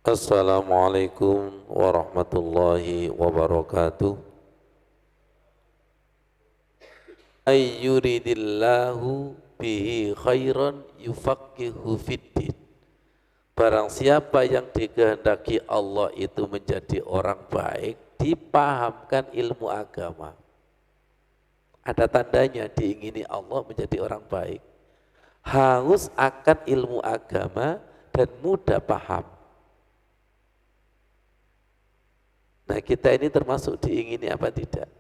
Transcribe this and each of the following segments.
Assalamualaikum warahmatullahi wabarakatuh. Ayyuridillahu bihi khairan yufaqihu fiddin. Barang siapa yang dikehendaki Allah itu menjadi orang baik, dipahamkan ilmu agama. Ada tandanya diingini Allah menjadi orang baik. Haus akan ilmu agama dan mudah paham. Nah, kita ini termasuk diingini apa tidak?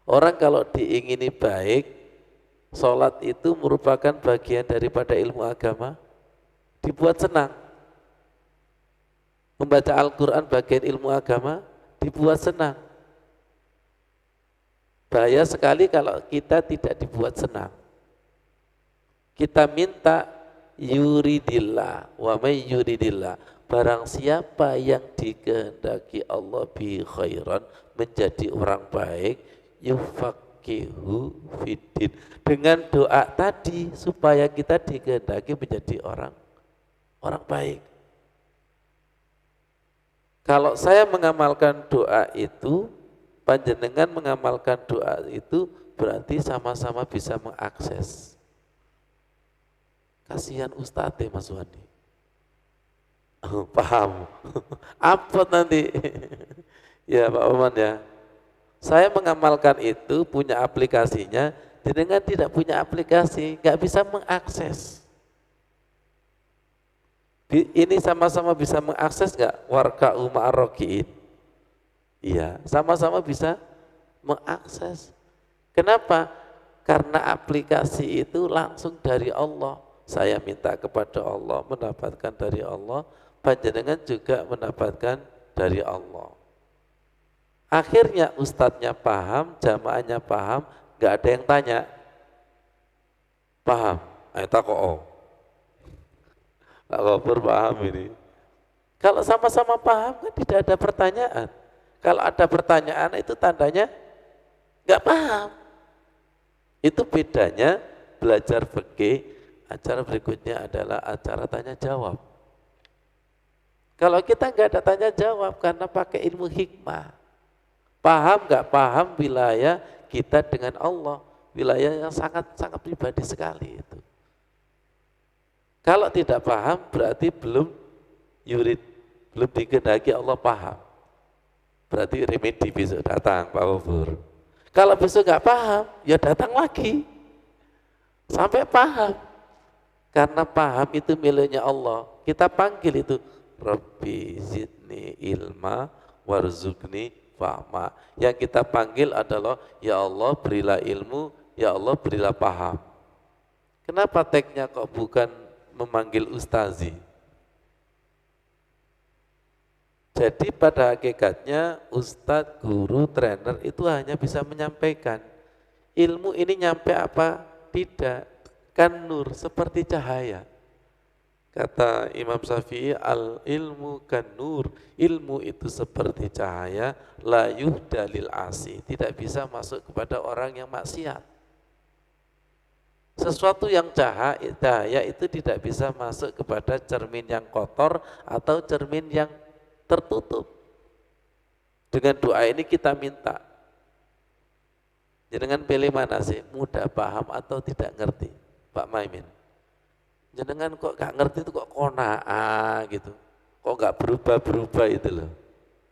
Orang kalau diingini baik, sholat itu merupakan bagian daripada ilmu agama, dibuat senang. Membaca Al-Quran bagian ilmu agama, dibuat senang. Bahaya sekali kalau kita tidak dibuat senang. Kita minta yuridillah, wa may yuridillah. Barang siapa yang dikehendaki Allah bi khairan menjadi orang baik, yufaqihu fiddin. Dengan doa tadi supaya kita dikehendaki menjadi orang baik. Kalau saya mengamalkan doa itu, panjenengan mengamalkan doa itu berarti sama-sama bisa mengakses. Kasihan Ustadz Mas Wandi. Paham? Apa nanti? Ya Pak Oman ya. Saya mengamalkan itu, punya aplikasinya, dengan tidak punya aplikasi, nggak bisa mengakses. Ini sama-sama bisa mengakses nggak? Warka ma'arrokiin. Iya, sama-sama bisa mengakses. Kenapa? Karena aplikasi itu langsung dari Allah. Saya minta kepada Allah, mendapatkan dari Allah, panjenengan juga mendapatkan dari Allah. Akhirnya ustadznya paham, jamaahnya paham, nggak ada yang tanya. Paham? Ayo takok. Pak Gofur paham ini. Kalau sama-sama paham kan tidak ada pertanyaan. Kalau ada pertanyaan itu tandanya nggak paham. Itu bedanya belajar fikih. Acara berikutnya adalah acara tanya jawab. Kalau kita nggak ada tanya jawab karena pakai ilmu hikmah, paham nggak paham wilayah kita dengan Allah, wilayah yang sangat pribadi sekali itu. Kalau tidak paham berarti belum dikehendaki Allah paham. Berarti remedi besok datang Pak Gofur. Kalau besok nggak paham, ya datang lagi sampai paham. Karena paham itu miliknya Allah. Kita panggil itu Rabbi zidni ilma warzuqni fahma. Yang kita panggil adalah ya Allah berilah ilmu, ya Allah berilah paham. Kenapa tagnya kok bukan memanggil ustazi? Jadi pada hakikatnya ustadz, guru, trainer itu hanya bisa menyampaikan. Ilmu ini nyampe apa? Tidak. Kan nur seperti cahaya. Kata Imam Syafi'i, al ilmu kan nur, ilmu itu seperti cahaya, la yuhda lil asi, tidak bisa masuk kepada orang yang maksiat. Sesuatu yang cahaya itu tidak bisa masuk kepada cermin yang kotor atau cermin yang tertutup. Dengan doa ini kita minta. Jangan pilih mana sih, mudah paham atau tidak ngerti, Pak Maimin. Jangan kok gak ngerti itu kok kona'ah gitu, kok gak berubah-berubah itu loh.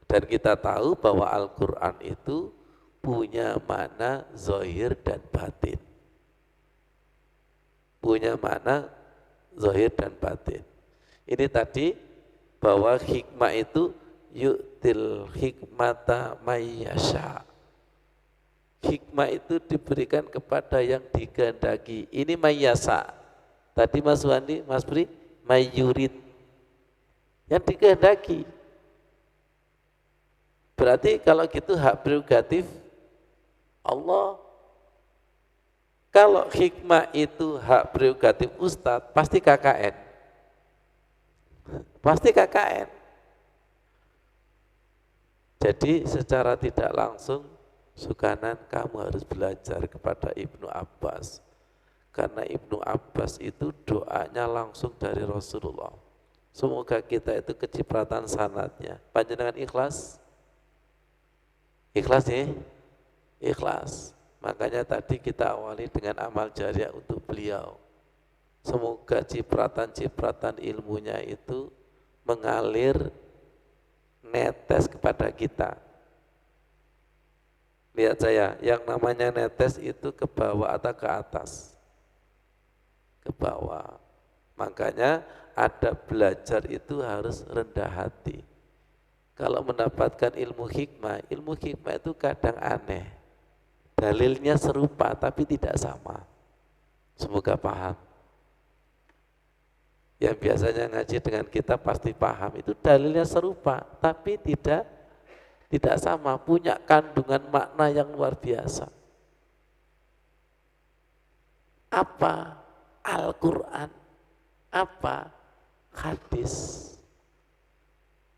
Dan kita tahu bahwa Al-Quran itu punya makna zahir dan batin. Punya makna zahir dan batin. Ini tadi bahwa hikmah itu yu'til hikmata mayyasha. Hikmah itu diberikan kepada yang dikehendaki. Ini mayyasa. Tadi Mas Wandi, Mas Bri, mayyurid. Yang dikehendaki. Berarti kalau gitu hak prerogatif Allah. Kalau hikmah itu hak prerogatif Ustadz, pasti KKN. Pasti KKN. Jadi secara tidak langsung, Sukanan kamu harus belajar kepada Ibnu Abbas. Karena Ibnu Abbas itu doanya langsung dari Rasulullah Semoga kita itu kecipratan sanatnya. Panjenengan ikhlas? Ikhlas nih? Ikhlas. Makanya tadi kita awali dengan amal jariah untuk beliau. Semoga cipratan-cipratan ilmunya itu mengalir netes kepada kita. Lihat saya, yang namanya netes itu ke bawah atau ke atas? Ke bawah. Makanya ada belajar itu harus rendah hati. Kalau mendapatkan ilmu hikmah itu kadang aneh. Dalilnya serupa tapi tidak sama. Semoga paham. Yang biasanya ngaji dengan kita pasti paham. Itu dalilnya serupa tapi tidak sama. Punya kandungan makna yang luar biasa. Apa? Al-Quran. Apa? Hadis.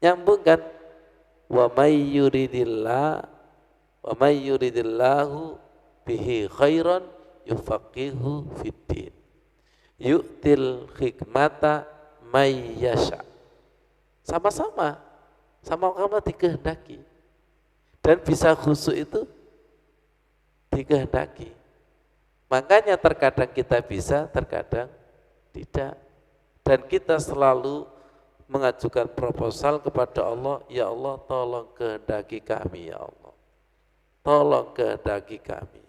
Nyambung kan? Wa may yuridillahu bihi khairan yufaqihu fiddin. Yu'til hikmata may yasha. Sama-sama dikehendaki. Dan bisa khusyuk itu dikehendaki. Makanya terkadang kita bisa, terkadang tidak. Dan kita selalu mengajukan proposal kepada Allah, ya Allah tolong kehendaki kami ya Allah. Tolong kehendaki kami.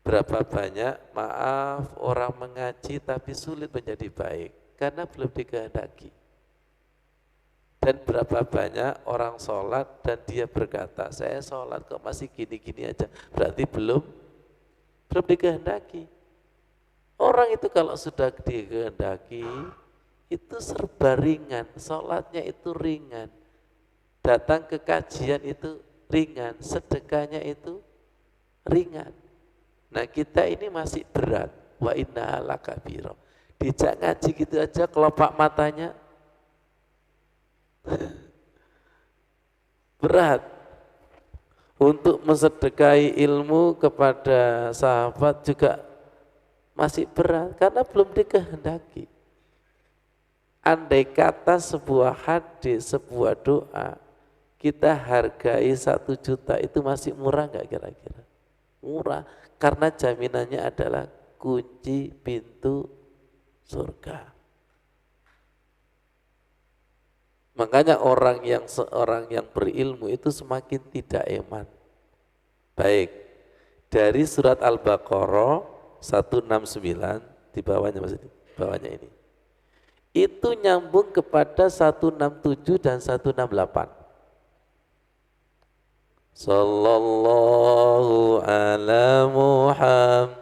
Berapa banyak maaf orang mengaji tapi sulit menjadi baik karena belum dikehendaki. Dan berapa banyak orang sholat dan dia berkata, saya sholat kok masih gini-gini aja, berarti belum dikehendaki. Orang itu kalau sudah dikehendaki, itu serba ringan, sholatnya itu ringan, datang ke kajian itu ringan, sedekahnya itu ringan. Nah kita ini masih berat, wa innaha lakabira. Dijak ngaji gitu aja kelopak matanya berat. Untuk mensedekahi ilmu kepada sahabat juga masih berat karena belum dikehendaki. Andai kata sebuah hadis, sebuah doa, kita hargai 1 juta itu masih murah nggak kira-kira? Murah, karena jaminannya adalah kunci pintu surga. Makanya seorang yang berilmu itu semakin tidak iman. Baik, dari surat Al-Baqarah 169 di bawahnya maksudnya, bawahnya ini. Itu nyambung kepada 167 dan 168. Sallallahu ala Muhammad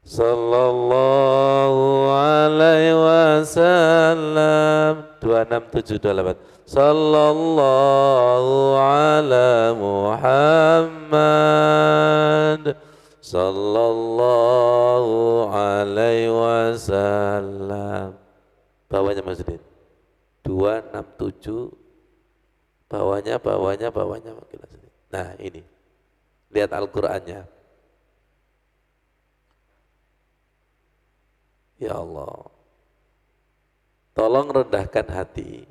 sallallahu alaihi wasallam 26728. Sallallahu ala Muhammad sallallahu alaihi wasallam. Bawahnya Mas Udin 267, bawahnya. Nah ini, lihat Al-Qur'annya. Ya Allah, tolong rendahkan hati.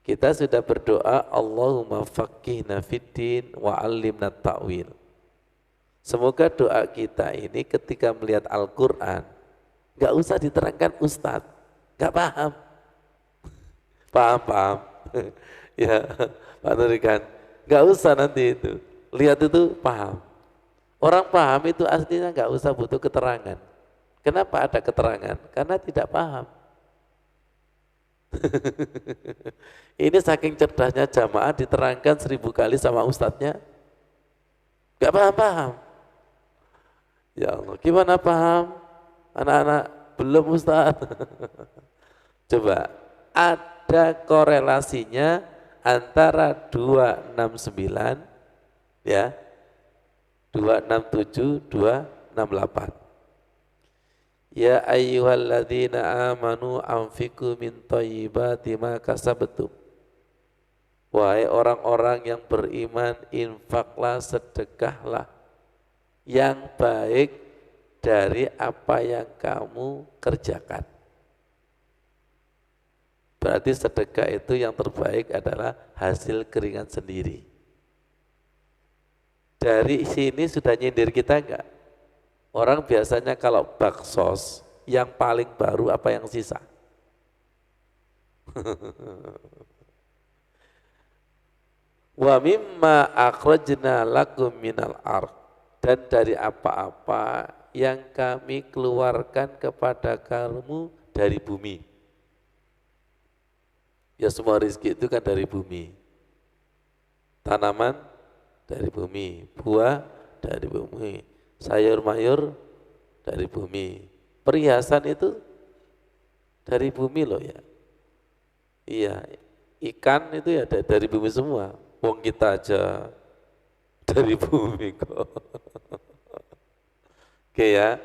Kita sudah berdoa, Allahumma faqihna fiddin wa 'allimna ta'wil. Semoga doa kita ini ketika melihat Al-Quran, gak usah diterangkan Ustadz, gak paham. Paham. Ya, Pak Nurikan, gak usah nanti itu. Lihat itu paham. Orang paham itu aslinya gak usah butuh keterangan. Kenapa ada keterangan? Karena tidak paham. Ini saking cerdasnya jamaah diterangkan 1000 kali sama ustadznya, gak paham. Ya Allah, gimana paham? Anak-anak belum Ustaz. Coba, ada korelasinya antara 269 ya, 267, 268. Ya ayyuhalladzina amanu anfiqu min thayyibati ma kasabtum. Wahai orang-orang yang beriman, infaklah, sedekahlah yang baik dari apa yang kamu kerjakan. Berarti sedekah itu yang terbaik adalah hasil keringat sendiri. Dari sini sudah nyindir kita enggak? Orang biasanya kalau baksos, yang paling baru apa yang sisa? Wa mimma akhrajna lakum minal ard, dan dari apa-apa yang kami keluarkan kepada kamu dari bumi. Ya semua rezeki itu kan dari bumi. Tanaman dari bumi, buah dari bumi, sayur mayur dari bumi. Perhiasan itu dari bumi loh ya. Iya, ikan itu ya dari bumi semua. Wong kita aja dari bumi kok. Oke ya.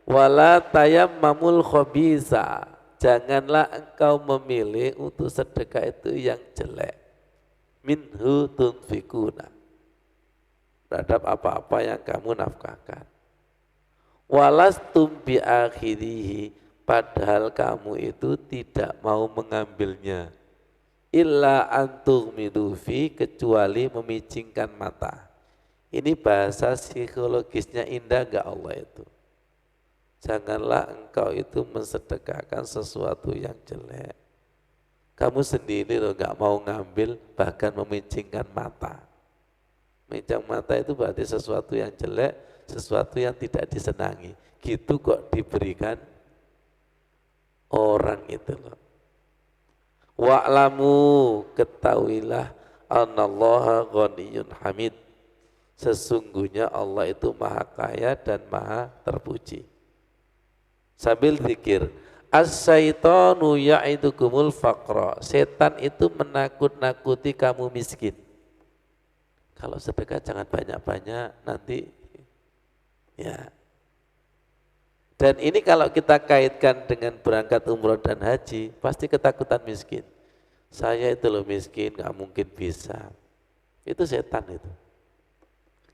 Wala tayammamul khabisa. Janganlah engkau memilih untuk sedekah itu yang jelek. Minhu tunfikuna. Terhadap apa-apa yang kamu nafkahkan. Walastum bi akhirihi, padahal kamu itu tidak mau mengambilnya. Illa antum midufi, kecuali memicingkan mata. Ini bahasa psikologisnya indah enggak Allah itu? Janganlah engkau itu mensedekahkan sesuatu yang jelek. Kamu sendiri loh enggak mau ngambil, bahkan memicingkan mata. Memicing mata itu berarti sesuatu yang jelek, sesuatu yang tidak disenangi. Gitu kok diberikan orang itu loh. Wa'lamu, ketahuilah, anallaha ghaniyun hamid. Sesungguhnya Allah itu maha kaya dan maha terpuji. Sambil zikir, as-syaitanu ya'idukumul faqra. Setan itu menakut-nakuti kamu miskin. Kalau sedekah jangan banyak-banyak, nanti ya. Dan ini kalau kita kaitkan dengan berangkat umroh dan haji, pasti ketakutan miskin. Saya itu loh miskin, gak mungkin bisa. Itu setan itu.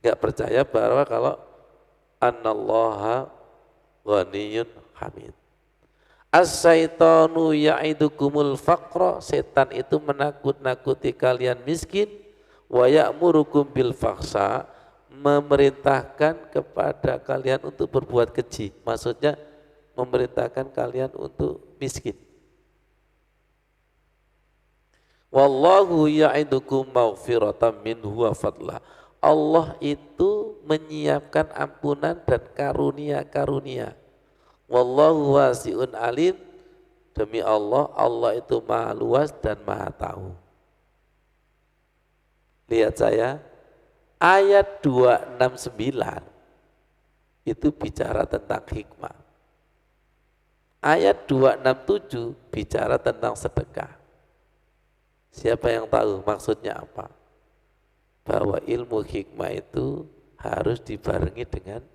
Gak percaya bahwa kalau anallaha ghaniyun hamid. As-syaitanu ya'idukumul faqra, setan itu menakut-nakuti kalian miskin, wa ya'murukum bil fakhsha, memerintahkan kepada kalian untuk berbuat keji. Maksudnya memerintahkan kalian untuk miskin. Wallahu ya'idukum maghfiratan minhu wa fadlah. Allah itu menyiapkan ampunan dan karunia-karunia. Wallahu wasi'un alim. Demi Allah, Allah itu maha luas dan maha tahu. Lihat saya, ayat 269 itu bicara tentang hikmah. Ayat 267 bicara tentang sedekah. Siapa yang tahu maksudnya apa? Bahwa ilmu hikmah itu harus dibarengi dengan,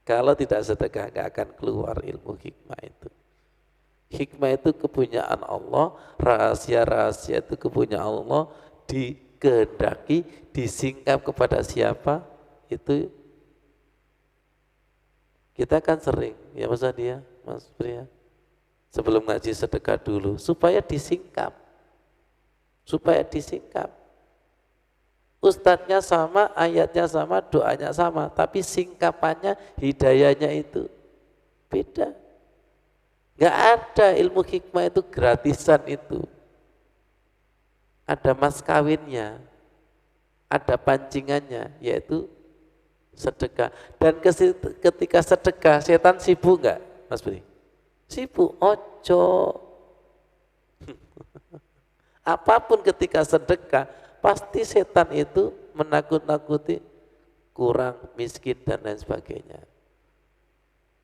kalau tidak sedekah gak akan keluar ilmu hikmah itu. Hikmah itu kepunyaan Allah, rahasia-rahasia itu kepunyaan Allah, dikehendaki, disingkap kepada siapa, itu kita kan sering, ya Mas Adia, Mas Pria, sebelum ngaji sedekah dulu, supaya disingkap. Ustadznya sama, ayatnya sama, doanya sama, tapi singkapannya, hidayahnya itu beda. Gak ada ilmu hikmah itu gratisan itu. Ada mas kawinnya, ada pancingannya, yaitu sedekah. Dan ketika sedekah, setan sibuk enggak, Mas Bri? Sibuk, ojo. Apapun ketika sedekah, pasti setan itu menakut-nakuti kurang, miskin, dan lain sebagainya.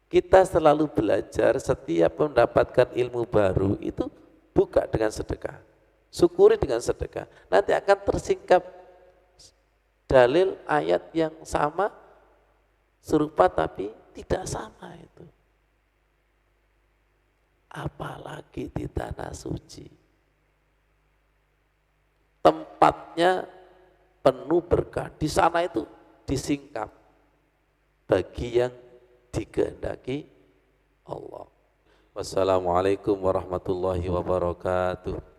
Kita selalu belajar, setiap mendapatkan ilmu baru itu buka dengan sedekah, syukuri dengan sedekah. Nanti akan tersingkap dalil ayat yang sama, serupa tapi tidak sama itu. Apalagi di tanah suci. Tempatnya penuh berkah, di sana itu disingkap bagi yang dikehendaki Allah. Wassalamualaikum warahmatullahi wabarakatuh.